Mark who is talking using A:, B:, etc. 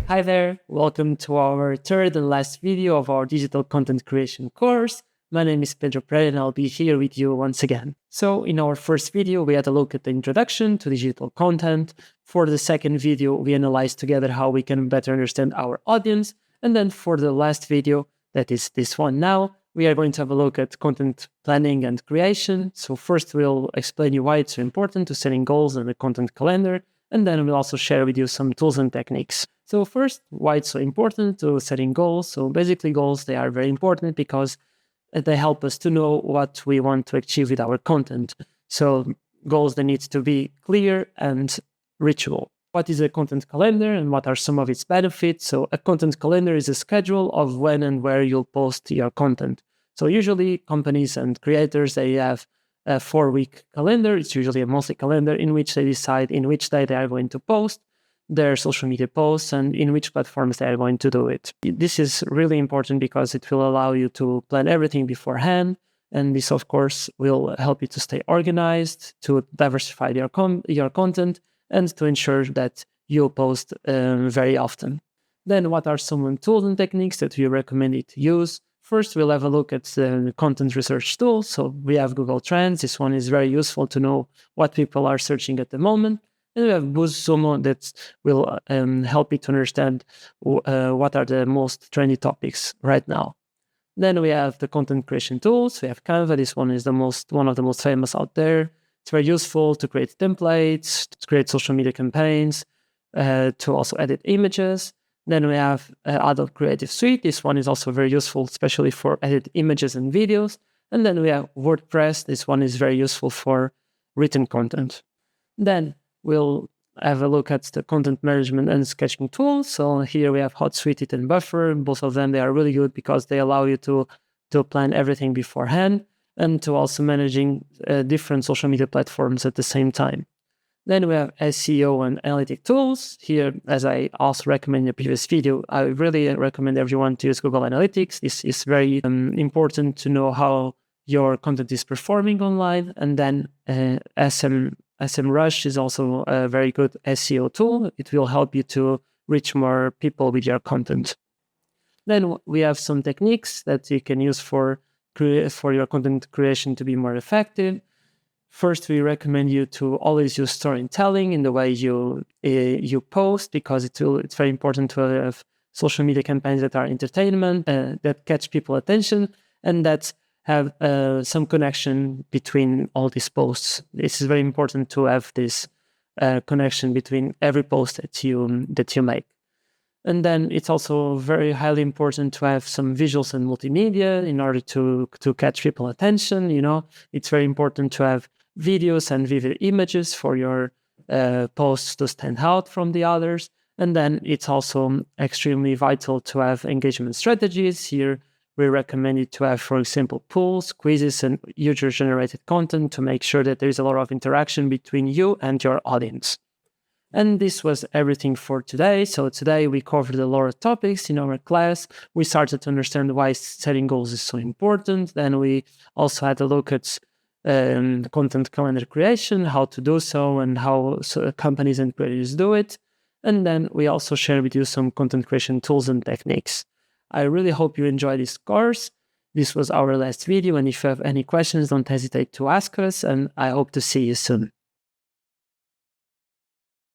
A: Hi there, welcome to our third and last video of our digital content creation course. My name is Pedro Pereira and I'll be here with you once again. So in our first video, we had a look at the introduction to digital content. For the second video, we analyzed together how we can better understand our audience. And then for the last video, that is this one now, we are going to have a look at content planning and creation. So first we'll explain you why it's so important to setting goals and a content calendar. And then we'll also share with you some tools and techniques. So first, why it's so important to setting goals. So basically goals, they are very important because they help us to know what we want to achieve with our content. So goals, they need to be clear and reachable. What is a content calendar and what are some of its benefits? So a content calendar is a schedule of when and where you'll post your content. So usually companies and creators, they have a 4-week calendar. It's usually a monthly calendar in which they decide in which day they are going to post their social media posts and in which platforms they are going to do it. This is really important because it will allow you to plan everything beforehand. And this, of course, will help you to stay organized, to diversify your content, and to ensure that you'll post very often. Then what are some tools and techniques that we recommend you to use? First, we'll have a look at the content research tools. So we have Google Trends. This one is very useful to know what people are searching at the moment. And we have BuzzSumo that will help you to understand what are the most trendy topics right now. Then we have the content creation tools. We have Canva. This one is one of the most famous out there. It's very useful to create templates, to create social media campaigns, to also edit images. Then we have Adobe Creative Suite. This one is also very useful, especially for edit images and videos. And then we have WordPress. This one is very useful for written content. Then we'll have a look at the content management and sketching tools. So here we have Hootsuite and Buffer. Both of them, they are really good because they allow you to plan everything beforehand and to also managing different social media platforms at the same time. Then we have SEO and analytic tools. Here, as I also recommend in the previous video, I really recommend everyone to use Google Analytics. This is very important to know how your content is performing online. And then SEMrush is also a very good SEO tool. It will help you to reach more people with your content. Then we have some techniques that you can use for your content creation to be more effective. First, we recommend you to always use storytelling in the way you post, because it's very important to have social media campaigns that are entertainment, that catch people's attention, and that have some connection between all these posts. This is very important to have this connection between every post that you make. And then it's also very highly important to have some visuals and multimedia in order to catch people's attention. It's very important to have videos and vivid images for your posts to stand out from the others. And then it's also extremely vital to have engagement strategies. Here, we recommend you to have, for example, polls, quizzes, and user-generated content to make sure that there is a lot of interaction between you and your audience. And this was everything for today. So today we covered a lot of topics in our class. We started to understand why setting goals is so important. Then we also had a look at content calendar creation, how to do so, and how companies and creators do it. And then we also share with you some content creation tools and techniques. I really hope you enjoyed this course. This was our last video, and if you have any questions, don't hesitate to ask us, and I hope to see you soon.